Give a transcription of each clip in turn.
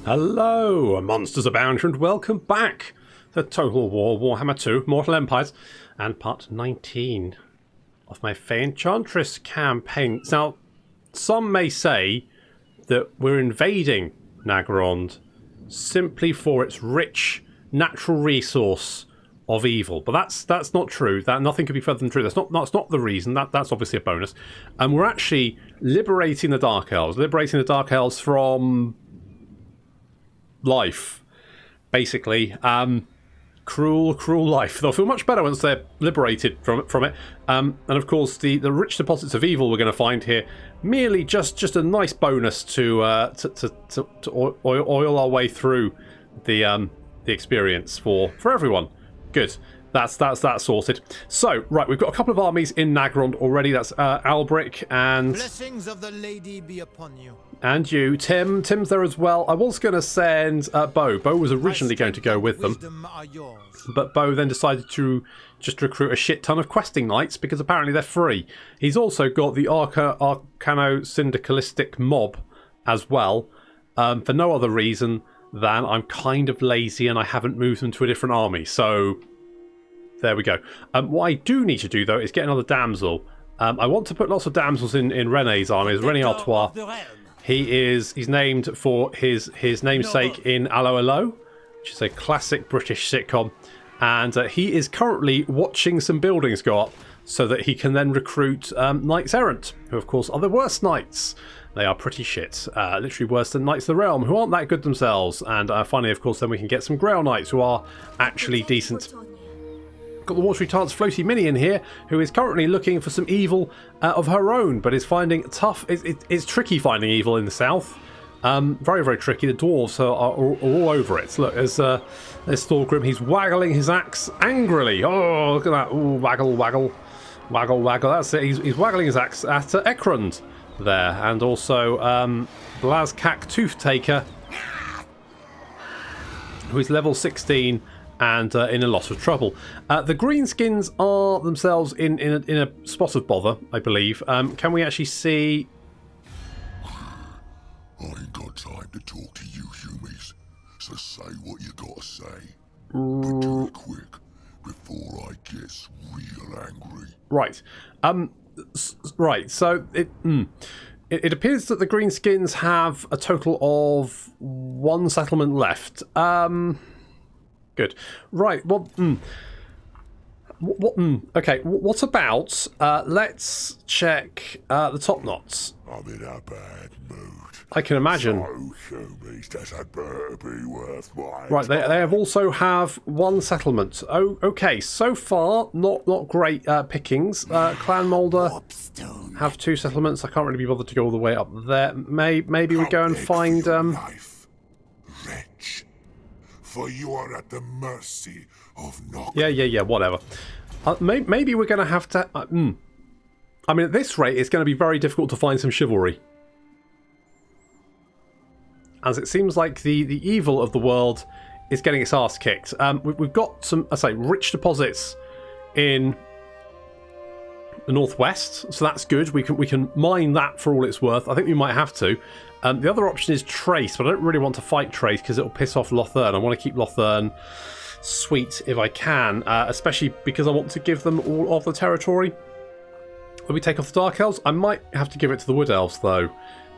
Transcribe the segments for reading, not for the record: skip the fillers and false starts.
Hello, MonstersAbound, and welcome back to Total War Warhammer 2 Mortal Empires and part 19 of my Fay Enchantress Campaign. Now, some may say that we're invading Naggarond simply for its rich natural resource of evil, but that's not true. That nothing could be further than true. That's not the reason. That's obviously a bonus. And we're actually liberating the Dark Elves, from life, basically. Cruel life. They'll feel much better once they're liberated from it. And of course, the rich deposits of evil we're going to find here, merely just a nice bonus to oil our way through the experience for everyone. Good. That's that sorted. So, right, we've got a couple of armies in Naggarond already. That's Alberic and... Blessings of the lady be upon you. And you, Tim. Tim's there as well. I was going to send Bo. Bo was originally going to go with them. But Bo then decided to just recruit a shit ton of questing knights because apparently they're free. He's also got the Arcano-Syndicalistic mob as well, for no other reason than I'm kind of lazy and I haven't moved them to a different army. So... there we go. What I do need to do, though, is get another damsel. I want to put lots of damsels in René's army. It's René Artois. He's named for his namesake in Allo Allo, which is a classic British sitcom. And he is currently watching some buildings go up so that he can then recruit Knights Errant, who, of course, are the worst knights. They are pretty shit. Literally worse than Knights of the Realm, who aren't that good themselves. And finally, of course, then we can get some Grail Knights, who are actually decent. Got the Watery Tart's Floaty Mini in here, who is currently looking for some evil of her own, but is finding tough. It's tricky finding evil in the south. Very, very tricky. The dwarves are all over it. Look, there's Thorgrim. He's waggling his axe angrily. Oh, look at that! Ooh, waggle. That's it. He's waggling his axe at Ekrund there, and also Blazkak Toothtaker, who is level 16. And in a lot of trouble. The greenskins are themselves in a spot of bother, I believe. Can we actually see? I ain't got time to talk to you humies, so say what you gotta say. But do it quick before I get real angry. Right. Right. So it appears that the greenskins have a total of one settlement left. Good. Right. Well. Okay. What about? Let's check the top knots. I'm in a bad mood. I can imagine. So humies, does it better be worth my Right. They have also have one settlement. Oh. Okay. So far, not great pickings. Clan Moulder have two settlements. I can't really be bothered to go all the way up there. Maybe we go and find. Life, wretch. For you are at the mercy of Naggarond. Yeah, whatever. Maybe we're going to have to... I mean, at this rate, it's going to be very difficult to find some chivalry. As it seems like the evil of the world is getting its arse kicked. We've got some, rich deposits in the northwest, so that's good. We can mine that for all it's worth. I think we might have to. The other option is Trace, but I don't really want to fight Trace because it'll piss off Lothern. I want to keep Lothern sweet if I can, especially because I want to give them all of the territory. When we take off the Dark Elves, I might have to give it to the Wood Elves, though.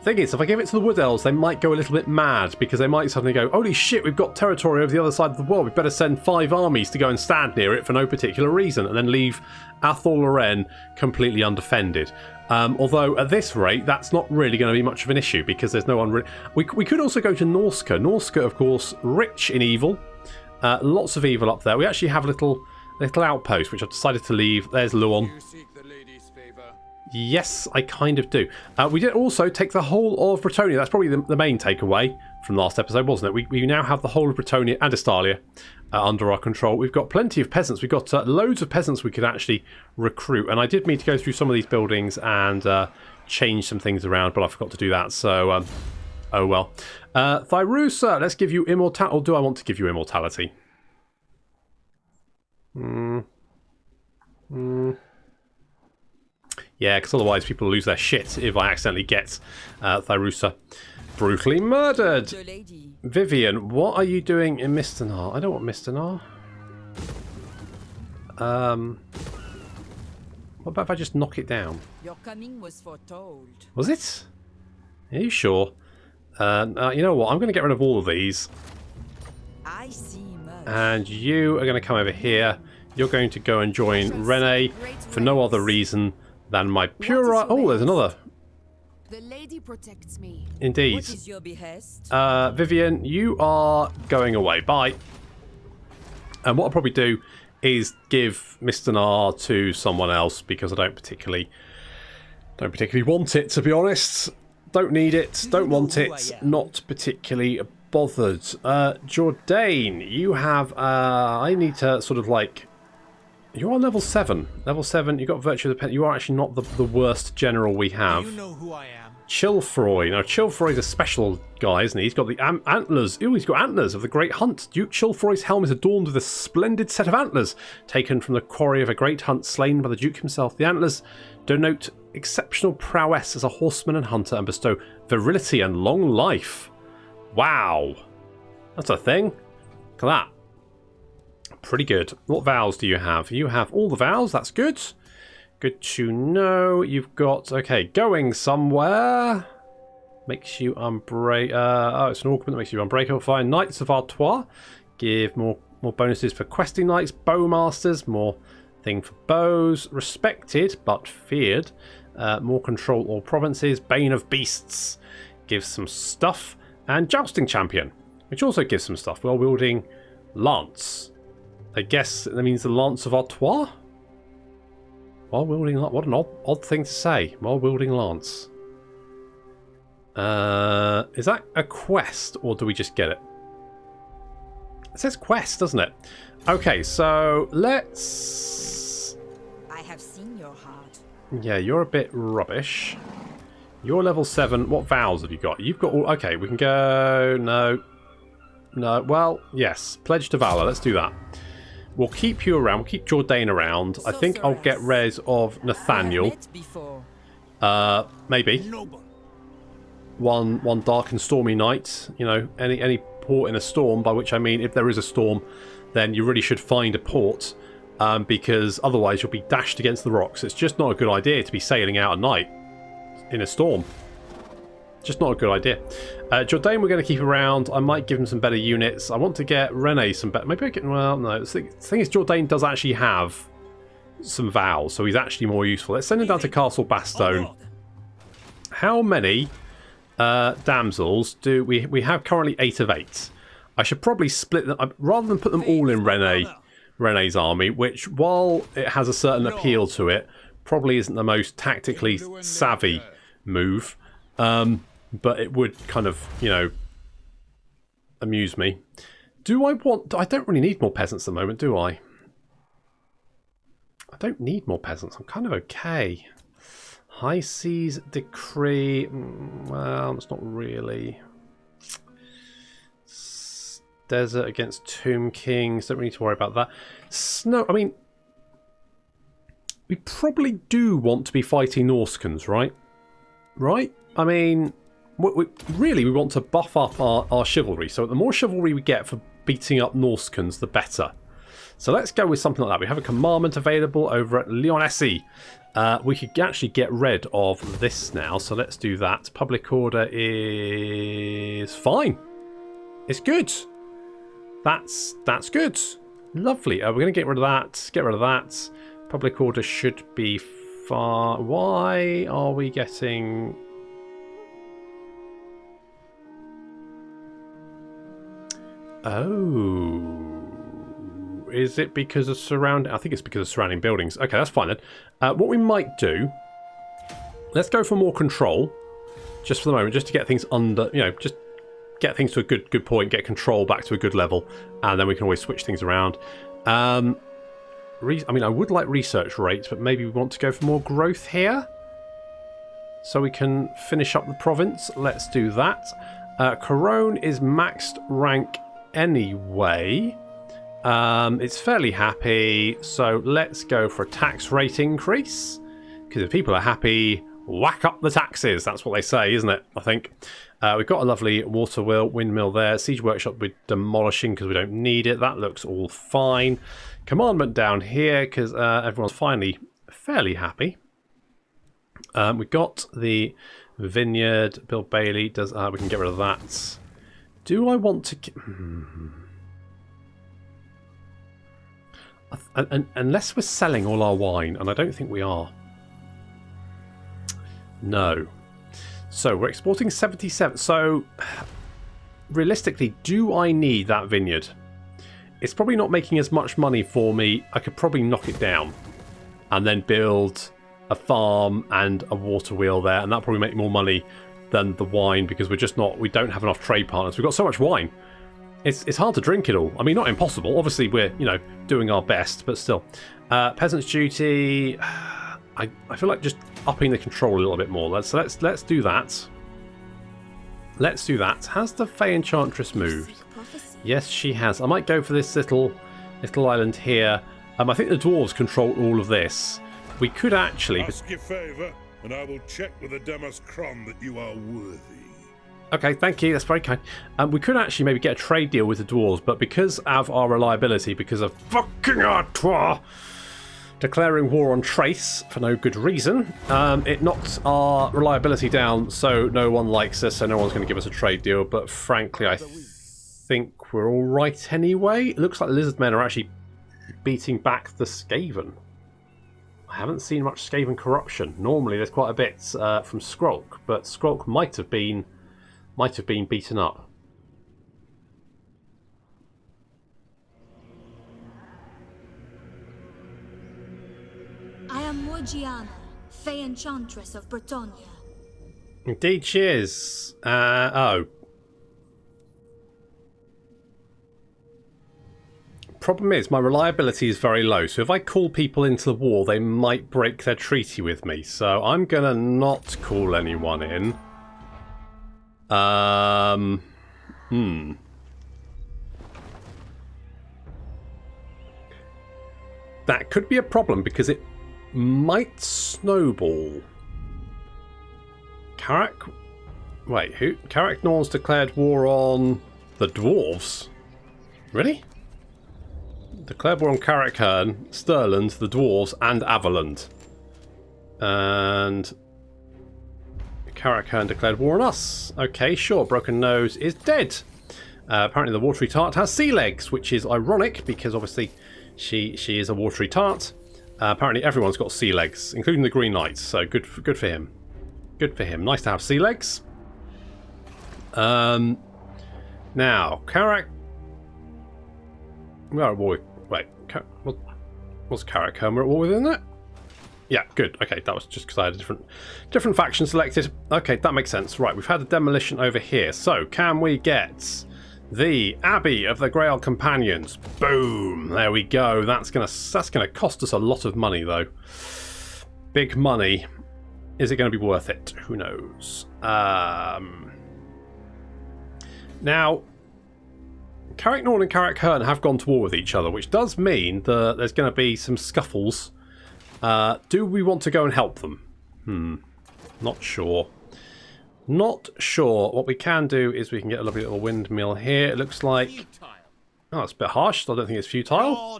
Thing is, if I give it to the Wood Elves, they might go a little bit mad because they might suddenly go, holy shit, we've got territory over the other side of the world. We better send 5 armies to go and stand near it for no particular reason, and then leave Athol Loren completely undefended. Although at this rate, that's not really going to be much of an issue because there's no one. We could also go to Norska. Norska, of course, rich in evil. Lots of evil up there. We actually have a little outpost which I've decided to leave. There's Luon. Yes, I kind of do. We did also take the whole of Bretonnia. That's probably the main takeaway from last episode, wasn't it? We now have the whole of Bretonnia and Estalia under our control. We've got plenty of peasants. We've got loads of peasants we could actually recruit. And I did mean to go through some of these buildings and change some things around, but I forgot to do that. So, oh well. Thyrusa, let's give you immortality. Or do I want to give you immortality? Yeah, because otherwise people lose their shit if I accidentally get Thyrusa. Brutally murdered. The lady. Vivian, what are you doing in Mistanar? I don't want Mistanar. What about if I just knock it down? Your coming was foretold. Was it? Are you sure? You know what? I'm going to get rid of all of these. I see much. And you are going to come over here. You're going to go and join Rene for no other reason than my pure... Oh, there's another. The lady protects me. Indeed. What is your behest? Vivian, you are going away. Bye. And what I'll probably do is give Mr. Nar to someone else because I don't particularly want it, to be honest. Don't need it. Don't want it. Not particularly bothered. Jourdain, you have... I need to sort of like... You're on level 7. Level 7, you've got Virtue of the Pen. You are actually not the worst general we have. You know who I am. Chilfroy. Now, Chilfroy's a special guy, isn't he? He's got the antlers. Ooh, he's got antlers of the Great Hunt. Duke Chilfroy's helm is adorned with a splendid set of antlers, taken from the quarry of a great hunt slain by the Duke himself. The antlers denote exceptional prowess as a horseman and hunter and bestow virility and long life. Wow. That's a thing. Look at that. Pretty good. What vows do you have? You have all the vows. That's good. Good to know. You've got... Okay, going somewhere. Makes you unbreakable. Oh, it's an augment that makes you unbreakable. Fine. Knights of Artois. Give more bonuses for questing knights. Bowmasters. More thing for bows. Respected, but feared. More control all provinces. Bane of Beasts. Gives some stuff. And Jousting Champion, which also gives some stuff. Well-wielding Lance. I guess that means the Lance of Artois? While wielding... What an odd thing to say. While wielding Lance. Is that a quest, or do we just get it? It says quest, doesn't it? Okay, so let's... I have seen your heart. Yeah, you're a bit rubbish. You're level 7. What vows have you got? You've got all... Okay, we can go... No. No. Well, yes. Pledge to Valor. Let's do that. We'll keep you around. We'll keep Jourdain around. I think I'll get rid of Nathaniel. Maybe. One dark and stormy night. You know, any port in a storm, by which I mean if there is a storm, then you really should find a port. Because otherwise you'll be dashed against the rocks. It's just not a good idea to be sailing out at night in a storm. Just not a good idea. Jourdain we're going to keep around. I might give him some better units. I want to get Rene some better... Maybe I can... Well, no. The thing is, Jourdain does actually have some vows, so he's actually more useful. Let's send him down to Castle Bastone. How many damsels do we have currently? 8 of 8. I should probably split them... Rather than put them all in Rene's army, which, while it has a certain appeal to it, probably isn't the most tactically savvy move. But it would kind of, you know, amuse me. Do I want... I don't really need more peasants at the moment, do I? I don't need more peasants. I'm kind of okay. High Seas Decree... Well, it's not really... Desert against Tomb Kings. Don't really need to worry about that. Snow... I mean... We probably do want to be fighting Norskans, right? Right? I mean... Really, we want to buff up our chivalry. So the more chivalry we get for beating up Norskans, the better. So let's go with something like that. We have a commandment available over at Lyonesse. We could actually get rid of this now. So let's do that. Public order is fine. It's good. That's good. Lovely. We're going to get rid of that. Get rid of that. Public order should be fine. Why are we getting... Oh, is it because of surrounding? I think it's because of surrounding buildings. Okay, that's fine then. What we might do, let's go for more control, just for the moment, just to get things under, you know, just get things to a good point, get control back to a good level, and then we can always switch things around. I mean, I would like research rates, but maybe we want to go for more growth here, so we can finish up the province. Let's do that. Corone is maxed rank anyway. It's fairly happy, so let's go for a tax rate increase, because if people are happy, whack up the taxes. That's what they say, isn't it? I think. We've got a lovely water wheel, windmill there. Siege workshop we're demolishing because we don't need it. That looks all fine. Commandment down here because everyone's finally fairly happy. We've got the vineyard. Bill Bailey does. We can get rid of that. Do I want to? Unless we're selling all our wine, and I don't think we are. No. So we're exporting 77. So realistically, do I need that vineyard? It's probably not making as much money for me. I could probably knock it down and then build a farm and a water wheel there, and that'll probably make more money than the wine because we don't have enough trade partners. We've got so much wine. It's hard to drink it all. I mean, not impossible. Obviously, we're doing our best, but still. Peasant's duty. I feel like just upping the control a little bit more. Let's do that. Let's do that. Has the Fay Enchantress moved? Yes, she has. I might go for this little island here. I think the dwarves control all of this. We could actually ask your favour, and I will check with the Demas Cron that you are worthy. Okay, thank you. That's very kind. We could actually maybe get a trade deal with the dwarves, but because of our reliability, because of fucking Artois declaring war on Trace for no good reason, it knocks our reliability down, so no one likes us, so no one's going to give us a trade deal. But frankly, I think we're all right anyway. It looks like the lizard men are actually beating back the Skaven. I haven't seen much Skaven corruption. Normally, there's quite a bit from Skrulk, but Skrulk might have been beaten up. I am Morgiana, Fay Enchantress of Bretonia. Indeed she is. Oh. Problem is, my reliability is very low, so if I call people into the war, they might break their treaty with me. So I'm going to not call anyone in. That could be a problem because it might snowball. Wait, who? Carrick Norn's declared war on the dwarves? Really? Declared war on Carrickern, Stirland, the dwarves, and Averland. And Carrickern declared war on us. Okay, sure. Broken Nose is dead. Apparently the watery tart has sea legs, which is ironic because obviously she is a watery tart. Apparently everyone's got sea legs, including the Green Knights. So good for him. Good for him. Nice to have sea legs. Now Carrick. We're at war with. Wait, what's Carrickern? We're at war with, isn't it? Yeah, good. Okay, that was just because I had a different faction selected. Okay, that makes sense. Right, we've had a demolition over here. So, can we get the Abbey of the Grail Companions? Boom! There we go. That's gonna cost us a lot of money, though. Big money. Is it going to be worth it? Who knows? Now, Carrick Norn and Carrick Hearn have gone to war with each other, which does mean that there's going to be some scuffles. Do we want to go and help them? Not sure. Not sure. What we can do is we can get a lovely little windmill here. It looks like... Oh, it's a bit harsh. I don't think it's futile.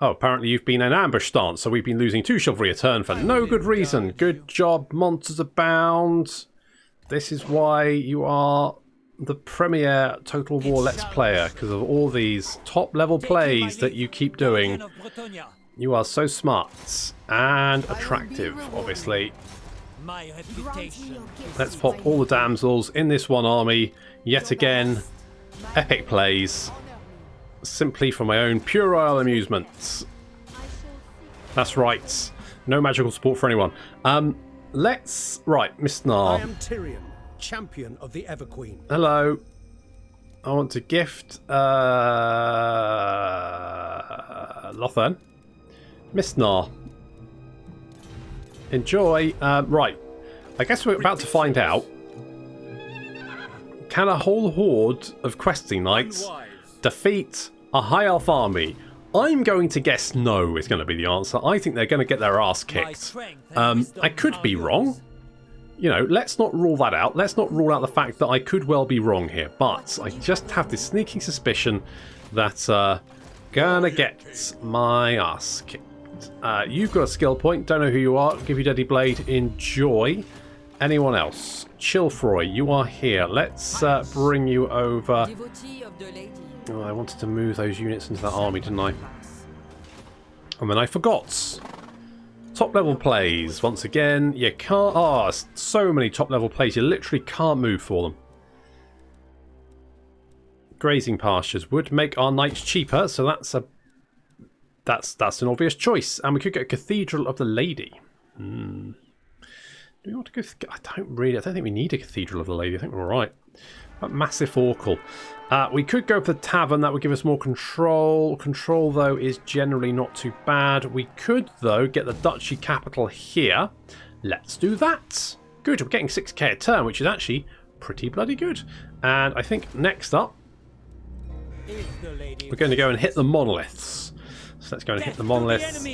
Oh, apparently you've been in ambush stance, so we've been losing 2 chivalry a turn for no good reason. Good job, MonstersAbound. This is why you are the premier Total War Let's Player, because of all these top-level plays that you keep doing. You are so smart and attractive, obviously. Let's pop all the damsels in this one army. Yet again, epic plays. Simply for my own puerile amusements. That's right. No magical support for anyone. Right, Miss Nar. I am Tyrion, champion of the Everqueen. Hello. I want to gift Lothern. Miss Nar. Enjoy. Right. I guess we're about to find out. Can a whole horde of questing knights defeat a High Elf army? I'm going to guess no is going to be the answer. I think they're going to get their ass kicked. I could be wrong. you know, let's not rule that out. Let's not rule out the fact that I could well be wrong here. But I just have this sneaking suspicion that gonna get my ass kicked. You've got a skill point. Don't know who you are. Give you Deadly Blade. Enjoy. Anyone else? Chilfroy, you are here. Let's bring you over. Devotee of the lady. Oh, I wanted to move those units into that army, didn't I? And then I forgot. Top level plays. Once again, you can't... Oh, so many top level plays. You literally can't move for them. Grazing pastures would make our knights cheaper, so that's an obvious choice. And we could get a Cathedral of the Lady. Do we want to go... I don't think we need a Cathedral of the Lady. I think we're all right. But Massive Orcal. We could go for the Tavern. That would give us more control. Control, though, is generally not too bad. We could, though, get the Duchy capital here. Let's do that. Good. We're getting 6k a turn, which is actually pretty bloody good. And I think next up, we're going to go and hit the monoliths. So let's go and hit the monoliths.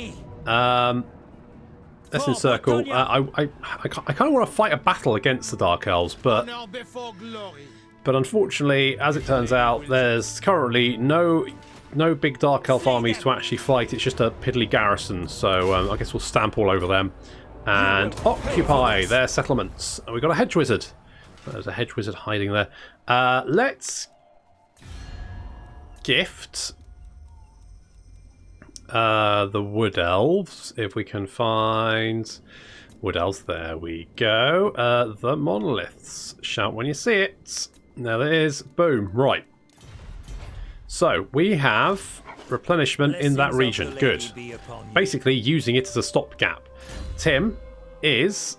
Let's encircle. I kind of want to fight a battle against the Dark Elves, but unfortunately, as it turns out, there's currently no big Dark Elf armies to actually fight. It's just a piddly garrison, so I guess we'll stamp all over them and occupy their settlements. And we've got a hedge wizard. There's a hedge wizard hiding there. Let's gift the Wood Elves, if we can find Wood Elves. There we go. The monoliths. Shout when you see it. There it is. Boom. Right. So we have replenishment in that region. Good. Basically using it as a stopgap. Tim is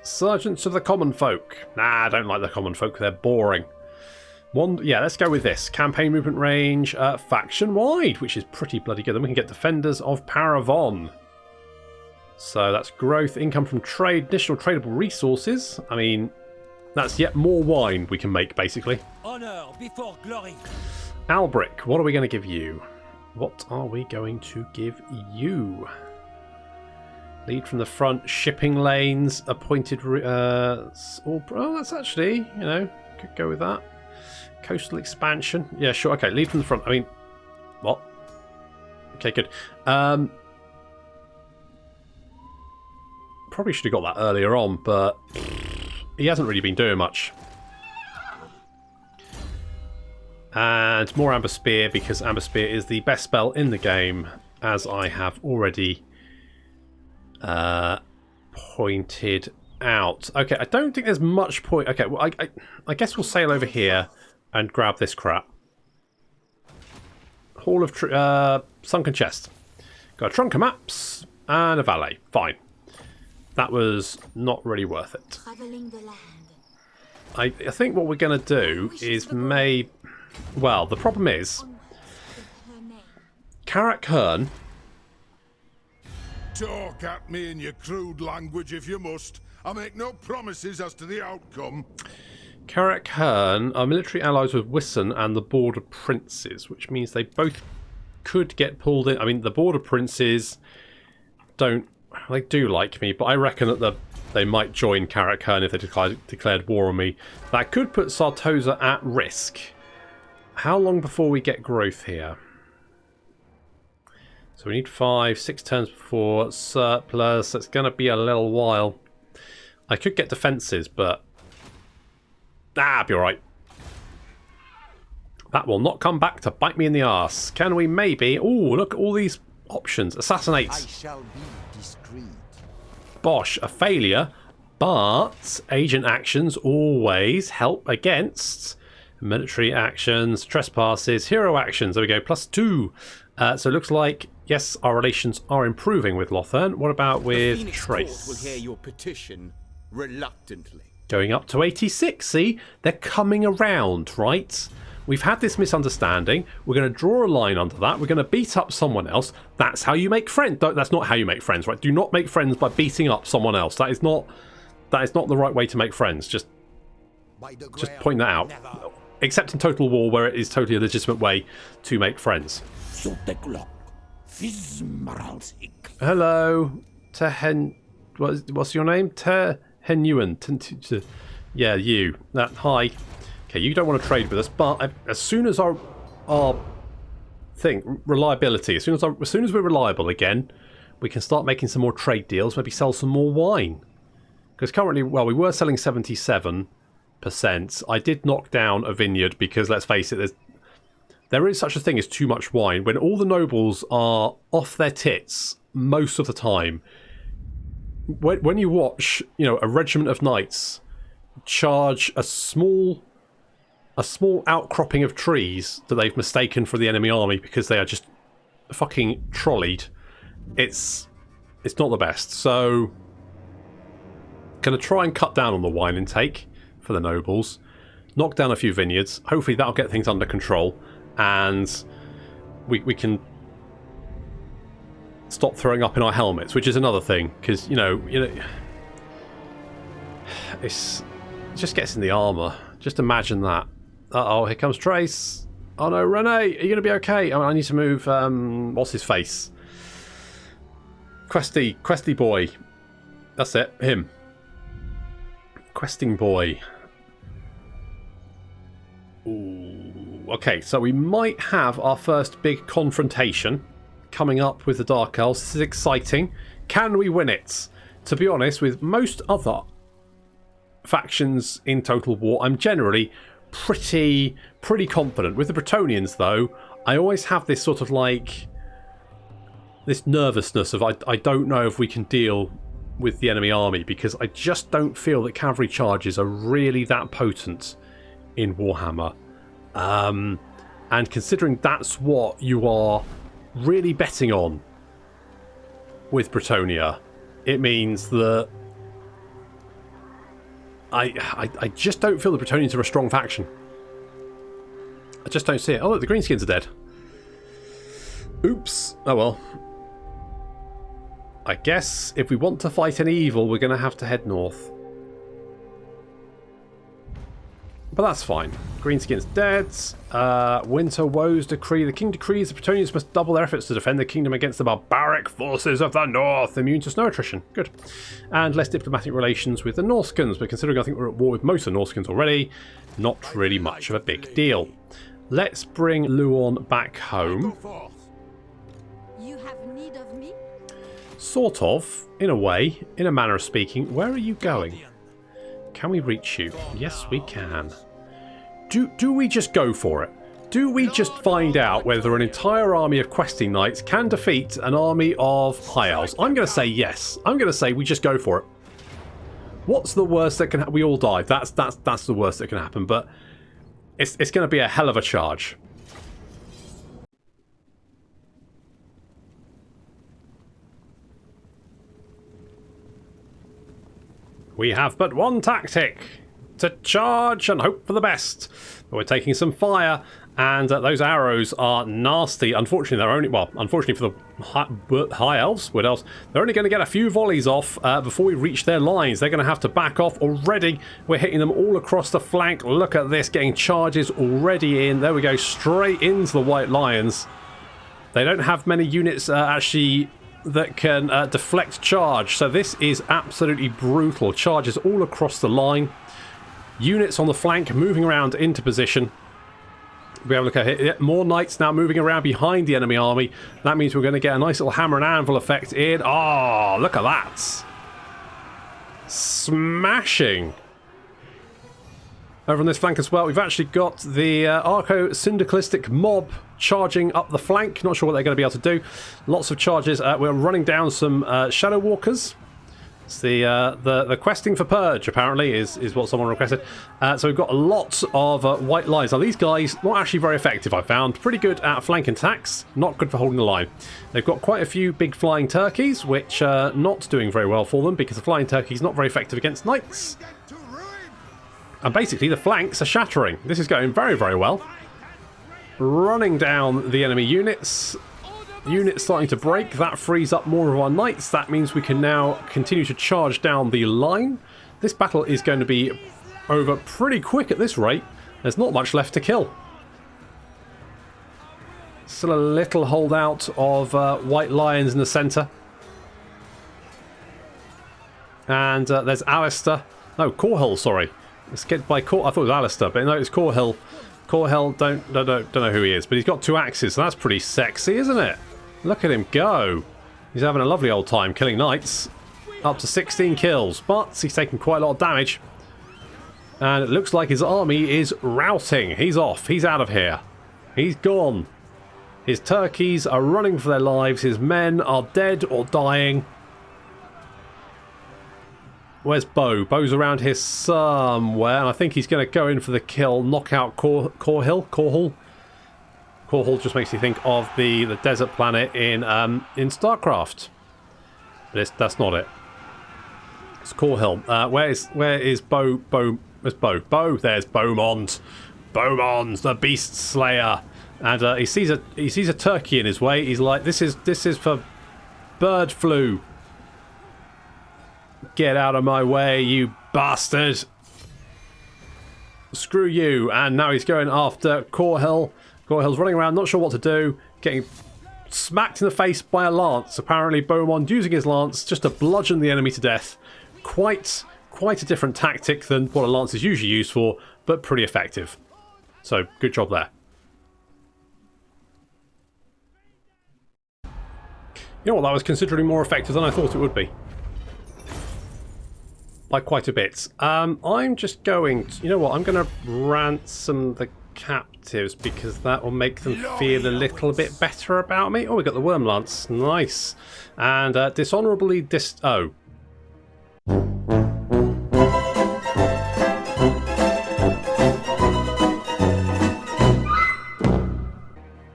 Sergeants of the Common Folk. Nah, I don't like the Common Folk. They're boring. Yeah, let's go with this. Campaign movement range, faction wide, which is pretty bloody good. Then we can get Defenders of Paravon. So that's growth, income from trade, additional tradable resources. I mean, that's yet more wine we can make, basically. Honor before glory. Alberic, what are we going to give you? What are we going to give you? Lead from the front, shipping lanes, appointed... oh, that's actually, you know, could go with that. Coastal expansion. Yeah, sure. Okay, lead from the front. I mean, what? Okay, good. Probably should have got that earlier on, but he hasn't really been doing much. And more Amber Spear, because Amber Spear is the best spell in the game, as I have already pointed out. Okay, I don't think there's much point. Okay, well, I guess we'll sail over here and grab this crap. Hall of Sunken Chest. Got a trunk of maps and a valet. Fine. That was not really worth it. Traveling the land. I think what we're going to do is well, the problem is Karak Hearn. Talk at me in your crude language if you must. I make no promises as to the outcome. Karak Hearn are military allies with Wisson and the Border Princes, which means they both could get pulled in. I mean, the Border Princes do like me, but I reckon that they might join Karak Hearn if they declared war on me. That could put Sartosa at risk. How long before we get growth here? So we need 6 turns before surplus. It's going to be a little while. I could get defences, but I'll be alright. That will not come back to bite me in the arse. Can we maybe... Oh, look at all these options. Assassinate. I shall be discreet. Bosh, a failure. But agent actions always help against military actions, trespasses, hero actions. There we go, +2. So it looks like, yes, our relations are improving with Lothern. What about with Trace? Will hear your petition reluctantly. Going up to 86, see? They're coming around, right? We've had this misunderstanding. We're going to draw a line under that. We're going to beat up someone else. That's how you make friends. That's not how you make friends, right? Do not make friends by beating up someone else. That is not the right way to make friends. Just point that out. Except in Total War, where it is totally a legitimate way to make friends. Hello, Tehen. What's your name? Henuan. Yeah, you. That hi. Okay, you don't want to trade with us, but as soon as our thing reliability, as soon as we're reliable again, we can start making some more trade deals. Maybe sell some more wine. Because currently, well, we were selling 77%. I did knock down a vineyard because, let's face it, there is such a thing as too much wine. When all the nobles are off their tits most of the time, when you watch, a regiment of knights charge a small outcropping of trees that they've mistaken for the enemy army because they are just fucking trolleyed, it's not the best. So, gonna try and cut down on the wine intake for the nobles, knock down a few vineyards. Hopefully that'll get things under control, and we can stop throwing up in our helmets, which is another thing, because it just gets in the armor. Just imagine that. Uh-oh, here comes Trace. Oh no, Rene, are you going to be okay? I need to move, what's his face? Questy boy. That's it, him. Questing boy. Ooh, okay, so we might have our first big confrontation coming up with the Dark Elves. This is exciting. Can we win it? To be honest, with most other factions in Total War, I'm generally pretty confident. With the Bretonnians, though, I always have this sort of this nervousness of I don't know if we can deal with the enemy army, because I just don't feel that cavalry charges are really that potent in Warhammer. And considering that's what you are really betting on with Bretonnia, it means that I just don't feel the Bretonnians are a strong faction. I just don't see it. Oh, look, the Greenskins are dead. Oops. Oh well. I guess if we want to fight any evil, we're going to have to head north. But that's fine. Greenskin's dead. Winter Woes decree. The king decrees the Bretonnians must double their efforts to defend the kingdom against the barbaric forces of the north, immune to snow attrition. Good. And less diplomatic relations with the Norskins, but considering I think we're at war with most of the Norskins already, not really much of a big deal. Let's bring Luon back home. You have need of me? Sort of, in a way, in a manner of speaking. Where are you going? Can we reach you? Yes, we can. Do we just go for it? Do we just find out whether an entire army of questing knights can defeat an army of High Elves? I'm going to say yes. I'm going to say we just go for it. What's the worst that can happen? We all die. That's the worst that can happen, but it's going to be a hell of a charge. We have but one tactic: to charge and hope for the best. But we're taking some fire, and those arrows are nasty. Unfortunately, they're only, well, unfortunately for the High Elves, Wood Elves, they're only going to get a few volleys off before we reach their lines. They're going to have to back off already. We're hitting them all across the flank. Look at this, getting charges already in. There we go, straight into the White Lions. They don't have many units actually that can deflect charge, so this is absolutely brutal. Charges all across the line. Units on the flank moving around into position. We have a look at it. More knights now moving around behind the enemy army. That means we're going to get a nice little hammer and anvil effect in. Oh, look at that. Smashing. Over on this flank as well, we've actually got the Arco-Syndicalistic mob charging up the flank. Not sure what they're going to be able to do. Lots of charges. We're running down some Shadow Walkers. It's the questing for Purge, apparently, is what someone requested. So we've got a lot of White Lions. Now, these guys, not actually very effective, I found. Pretty good at flank attacks. Not good for holding the line. They've got quite a few big flying turkeys, which are not doing very well for them, because the flying turkey is not very effective against knights. And basically, the flanks are shattering. This is going very, very well. Running down the enemy units. Units starting to break. That frees up more of our knights. That means we can now continue to charge down the line. This battle is going to be over pretty quick at this rate. There's not much left to kill. Still a little holdout of White Lions in the centre. And there's Alistair. No, Corhill, sorry. Let's get by Cor. I thought it was Alistair, but no, it's Corhill. Corhill, don't know who he is, but he's got 2 axes, so that's pretty sexy, isn't it? Look at him go. He's having a lovely old time killing knights. Up to 16 kills, but he's taking quite a lot of damage. And it looks like his army is routing. He's off. He's out of here. He's gone. His turkeys are running for their lives. His men are dead or dying. Where's Bo? Bo's around here somewhere, and I think he's going to go in for the kill, knock out Corhill. Corhill just makes you think of the desert planet in StarCraft. But that's not it. It's Corhill. Where is Bo? Where's Bo? There's Beaumont. Beaumont, the Beast Slayer. And he sees a turkey in his way. He's like, this is for bird flu. Get out of my way, you bastard. Screw you. And now he's going after Corhill. Corhill's running around, not sure what to do. Getting smacked in the face by a lance. Apparently Beaumont using his lance just to bludgeon the enemy to death. Quite a different tactic than what a lance is usually used for, but pretty effective. So, good job there. You know what, that was considerably more effective than I thought it would be. By quite a bit. I'm just going to, you know what, I'm going to ransom the captives because that will make them feel a little bit better about me. Oh, we got the worm lance. Nice. And dishonorably oh.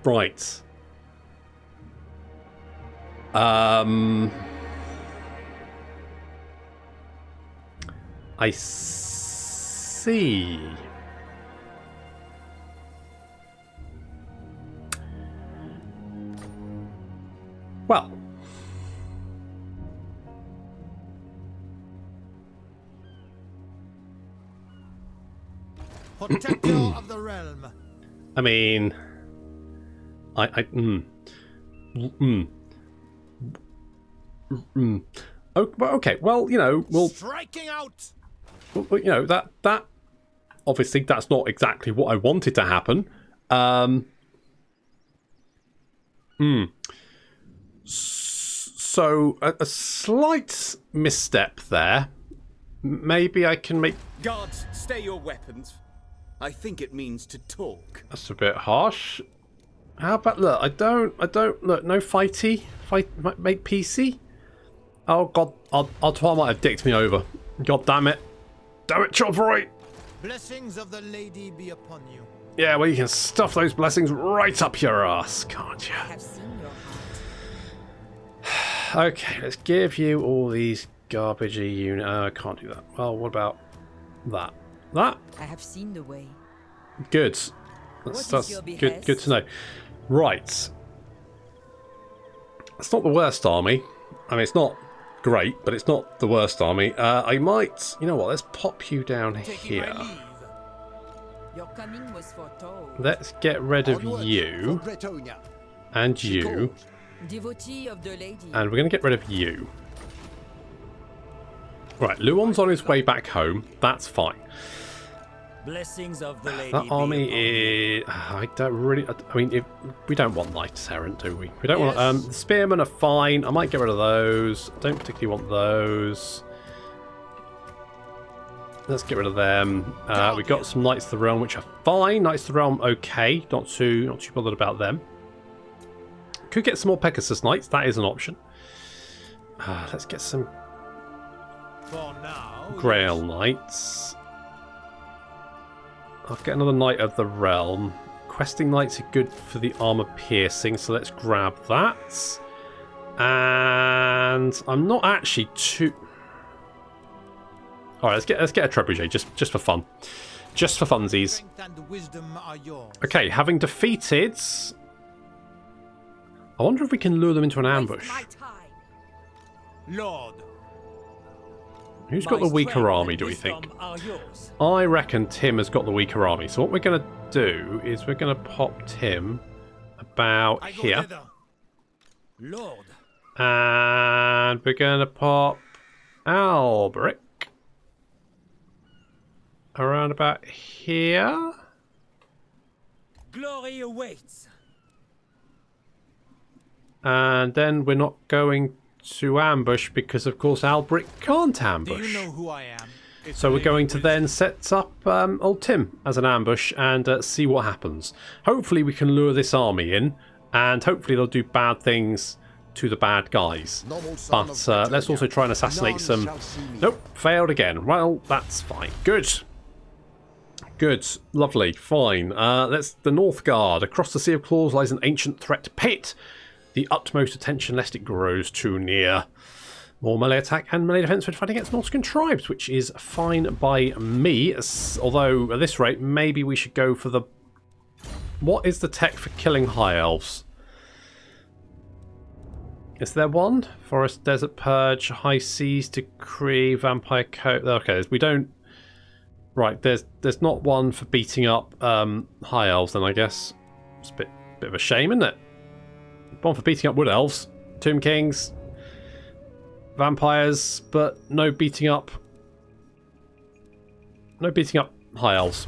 Right. I see. Well. Protector of the realm. I mean, Oh, okay. Well, you know, we'll. Striking out. Well, you know that obviously that's not exactly what I wanted to happen. So a slight misstep there. Maybe I can make. Guards, stay your weapons. I think it means to talk. That's a bit harsh. How about look? I don't look. No fighty. Make PC. Oh God! I'll try. I might have dicked me over. God damn it! Damn it, Chilroy! Blessings of the lady be upon you. Yeah, well, you can stuff those blessings right up your ass, can't you? I have seen your heart. Okay, let's give you all these garbagey units. I can't do that. Well, what about that? That? I have seen the way. Good. What That's is your good. behest? Good to know. Right. It's not the worst army. I mean, it's not great, but it's not the worst army. I might. You know what? Let's pop you down here. Your coming was foretold. Let's get rid of you and you, Devotee of the lady. and we're going to get rid of you. Right, Luon's on his way back home. That's fine. Blessings of the lady. That army is. I don't really. I mean, we don't want knights errant, do we? We don't want. The spearmen are fine. I might get rid of those. Don't particularly want those. Let's get rid of them. We've got some Knights of the Realm, which are fine. Knights of the Realm, okay. Not too bothered about them. Could get some more Pegasus Knights. That is an option. Let's get some For now. Grail Knights. I'll get another Knight of the Realm. Questing Knights are good for the armor piercing, so let's grab that. And I'm not actually too. All right, let's get a trebuchet just for fun, just for funsies. Strength and wisdom are yours. Okay, having defeated. I wonder if we can lure them into an ambush. Lord. Who's got the weaker army, do we think? I reckon Tim has got the weaker army. So what we're going to do is we're going to pop Tim about I go here. thither. Lord. And we're going to pop Alberic. Around about here. Glory awaits. And then we're not going to ambush because, of course, Alberic can't Do ambush. you know who I am? It's So we're Lady going to Wisdom. then set up old Tim as an ambush and see what happens. Hopefully we can lure this army in, and hopefully they'll do bad things to the bad guys. But let's also try and assassinate some... Nope, failed again. Well, that's fine. Good. Good. Lovely. Fine. Let's... The North Guard. Across the Sea of Claws lies an ancient threat pit. The utmost attention lest it grows too near. More melee attack and melee defense when fighting against Northern tribes, which is fine by me. Although, at this rate, maybe we should go for the... What is the tech for killing High Elves? Is there one? Forest, Desert Purge, High Seas Decree, Vampire Coat... Okay, we don't... Right, there's not one for beating up High Elves then, I guess. It's a bit of a shame, isn't it? One for beating up Wood Elves, Tomb Kings, Vampires, but no beating up High Elves.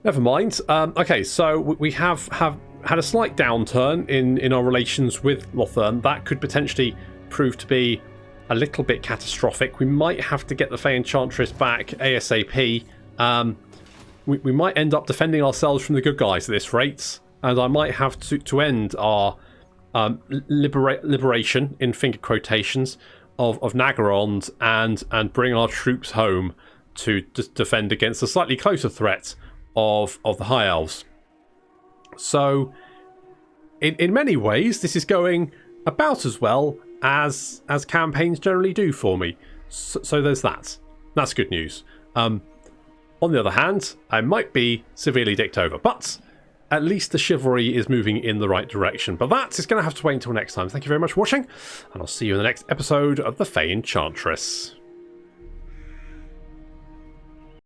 Never mind. Okay, so we have had a slight downturn in our relations with Lothern. That could potentially prove to be a little bit catastrophic. We might have to get the Fay Enchantress back ASAP. We might end up defending ourselves from the good guys at this rate, and I might have to end our liberation, in finger quotations, of Naggarond and bring our troops home to defend against a slightly closer threat of the High Elves. So, in many ways, this is going about as well as campaigns generally do for me. So there's that. That's good news. On the other hand, I might be severely dicked over, but at least the chivalry is moving in the right direction. But that is going to have to wait until next time. Thank you very much for watching, and I'll see you in the next episode of the Fay Enchantress.